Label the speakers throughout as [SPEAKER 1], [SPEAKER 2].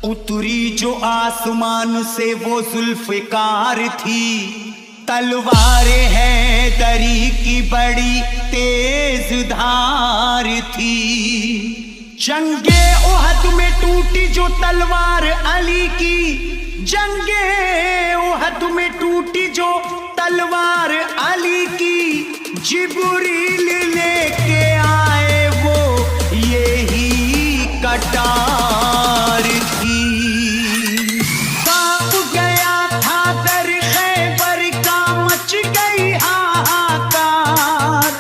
[SPEAKER 1] उतरी जो आसमान से वो जुल्फ़िकार थी, तलवार है दरी की बड़ी तेज धार थी। जंगे उहद में टूटी जो तलवार अली की, जंगे उहद में टूटी जो तलवार अली की, जिब्रील लेके आए वो यही कटार थी। कांप गया था दर खैबर का, मच गई हाहाकार,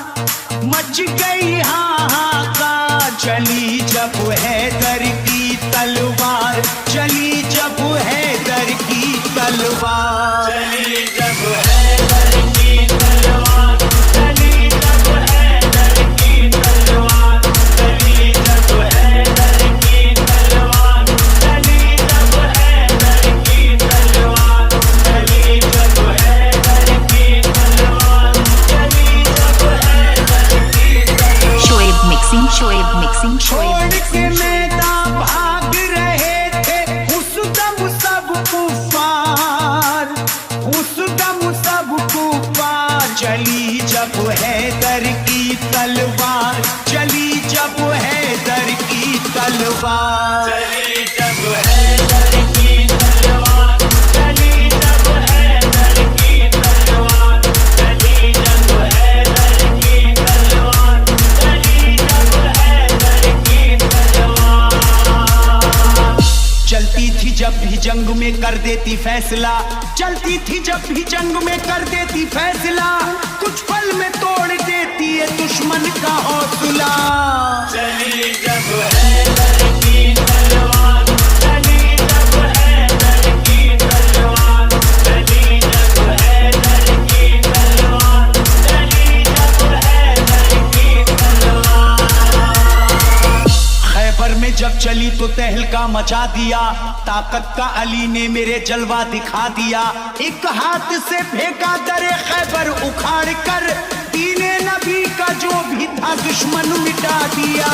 [SPEAKER 1] मच गई हाहाकार। चली जब हैदर की तलवार, चली जब हैदर की तलवार,
[SPEAKER 2] चली जब हैदर की तलवार, चली जब हैदर की तलवार, चली जब हैदर की तलवार, चली जब हैदर की तलवार, चली जब हैदर की तलवार, चली जब हैदर की तलवार।
[SPEAKER 3] शोएब मिक्सिंग, शोएब मिक्सिंग,
[SPEAKER 1] छोड़ के मैदान भाग रहे थे उस दम सब कुफार, उस दम सब कुफार। चली जब हैदर की तलवार, चली जब हैदर की तलवार,
[SPEAKER 2] चली जब हैदर की तलवार, चली जब हैदर की तलवार, चली जब हैदर की तलवार, चली जब हैदर की तलवार।
[SPEAKER 1] चलती थी जब भी जंग में कर देती फैसला, चलती थी जब भी जंग में कर देती फैसला। कुछ पल में तोड़ देती है दुश्मन का हौसला।
[SPEAKER 2] चली जब हैदर की तलवार, चली जब हैदर की तलवार, चली जब हैदर की तलवार, चली जब हैदर की तलवार।
[SPEAKER 1] खैबर में जब चली तो तहलका मचा दिया, ताकत का अली ने मेरे जलवा दिखा दिया। एक हाथ से फेंका दरे खैबर उखाड़ कर, दीने नबी का जो भी था दुश्मन मिटा दिया।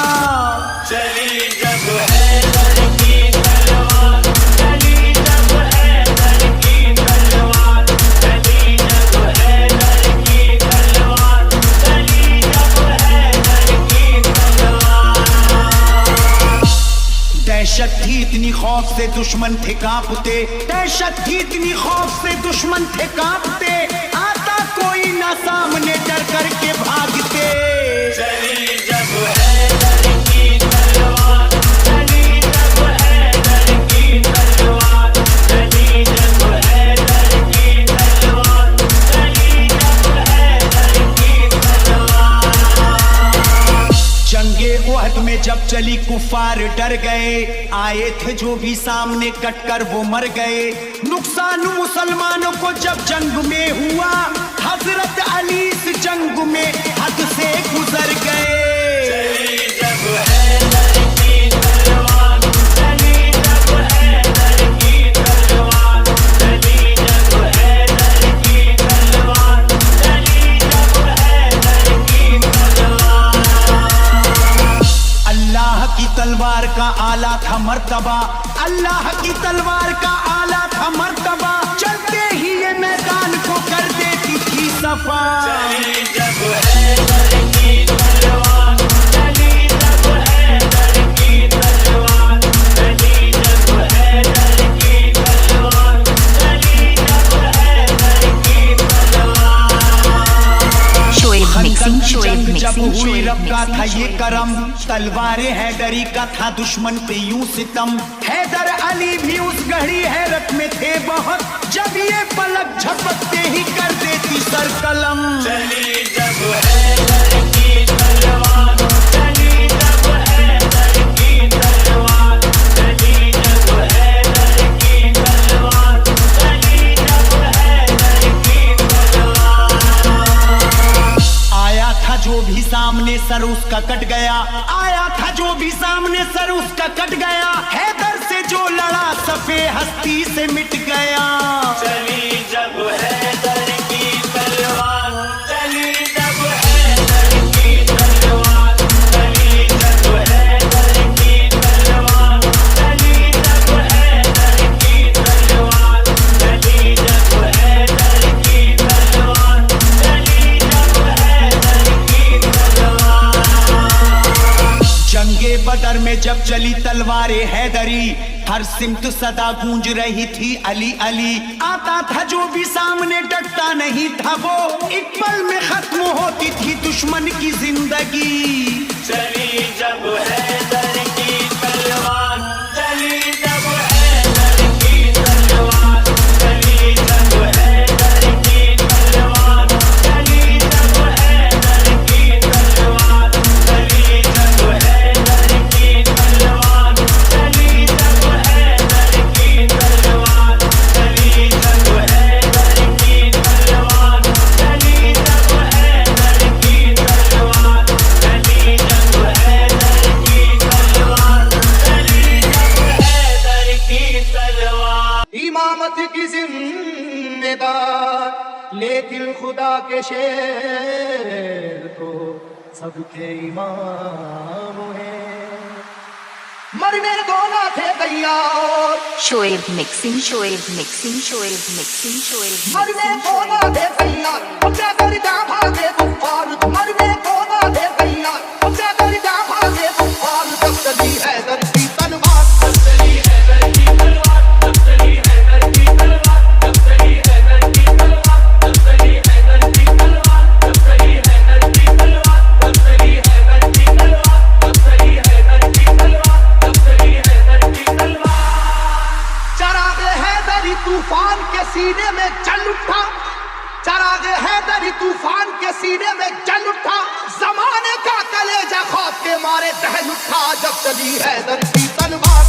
[SPEAKER 2] चली जब हैदर की तलवार, चली जब हैदर की तलवार, चली जब हैदर की तलवार, चली जब हैदर की तलवार।
[SPEAKER 1] दहशत थी इतनी खौफ से दुश्मन थे कांपते, दहशत थी इतनी खौफ से दुश्मन थे कांपते। आता कोई ना सामने डर करके भागते।
[SPEAKER 2] चली जब हैदर की तलवार, चली जब हैदर की तलवार, चली जब हैदर की तलवार, चली जब हैदर की तलवार।
[SPEAKER 1] जंगे उहद में जब चली कुफार डर गए, आए थे जो भी सामने कटकर वो मर गए। नुकसान मुसलमानों को जब जंग में हुआ, हजरत अली इस जंग में हद से गुजर गए।
[SPEAKER 2] चली जब हैदर की तलवार, चली जब हैदर की तलवार, चली जब हैदर की तलवार, चली जब हैदर की तलवार।
[SPEAKER 1] अल्लाह की तलवार का आला था मर्तबा, अल्लाह की तलवार का आला था मर्तबा। चलते ही ये मैदान को कर देती थी सफा।
[SPEAKER 2] चली जब हैदर की तलवार, चली जब हैदर की तलवार, चली जब हैदर की तलवार, चली जब हैदर की तलवार।
[SPEAKER 3] शोएब मिक्सिंग,
[SPEAKER 1] खंदक की
[SPEAKER 3] शोएब
[SPEAKER 1] जंग जब
[SPEAKER 3] मिक्सिंग,
[SPEAKER 1] हुई
[SPEAKER 3] शोएब
[SPEAKER 1] रब का था
[SPEAKER 3] मिक्सिंग,
[SPEAKER 1] ये
[SPEAKER 3] शोएब
[SPEAKER 1] करम,
[SPEAKER 3] मिक्सिंग।
[SPEAKER 1] तलवारे हैदरी का था दुश्मन पे यूं सितम। हैदर अली भी उस घड़ी हैरत में थे बहुत, जब ये पलक झपकते ही कर देती सर कलम।
[SPEAKER 2] चली जब हैदर की तलवार, चली जब हैदर की तलवार, चली जब हैदर की तलवार, चली जब हैदर की तलवार।
[SPEAKER 1] आया था जो भी सामने सर उसका कट गया, आया था जो भी सामने सर उसका कट गया। हैदर से जो लड़ा सफे हस्ती से मिट गया।
[SPEAKER 2] चली जब हैदर की तलवार, चली जब हैदर की तलवार,
[SPEAKER 1] जब चली तलवारे हैदरी, हर सिमत सदा गूंज रही थी अली अली। आता था जो भी सामने डटता नहीं था वो, एक पल में खत्म होती थी दुश्मन की जिंदगी।
[SPEAKER 2] चली जब हैदर की तलवार, चली जब हैदर की तलवार, चली जब हैदर की तलवार, चली जब हैदर की तलवार, चली जब हैदर की तलवार, चली जब हैदर की तलवार, चली जब हैदर की तलवार, चली जब हैदर की तलवार, चली जब हैदर की तलवार, चली जब हैदर की तलवार।
[SPEAKER 4] इमामत की जिम्मेदार लेकिन खुदा के शेर को सबके इमाम है। मरने को ना थे तैयार,
[SPEAKER 3] Shoaib mixing, Shoaib mixing, Shoaib mixing, Shoaib
[SPEAKER 4] मरने
[SPEAKER 3] mixing,
[SPEAKER 4] को ना
[SPEAKER 3] Shoaib
[SPEAKER 4] थे तैयार, अब क्या कर जा भागे कुफ्फार। मरने को ना थे तैयार, अब क्या कर जा भागे कुफ्फार। जब चली हैदर की तलवार,
[SPEAKER 2] जब चली हैदर की तलवार, जब चली हैदर की तलवार, जब चली हैदर की तलवार, जब चली हैदर की तलवार, जब चली हैदर की तलवार, जब चली हैदर की तलवार, जब चली हैदर की तलवार, जब चली हैदर की तलवार।
[SPEAKER 4] चराग हैदरी तूफान के सीने में जल उठा, चराग हैदरी तूफान के सीने में जल उठा। जमाने का कलेजा खौफ के मारे दहल उठा। जब चली हैदर की तलवार,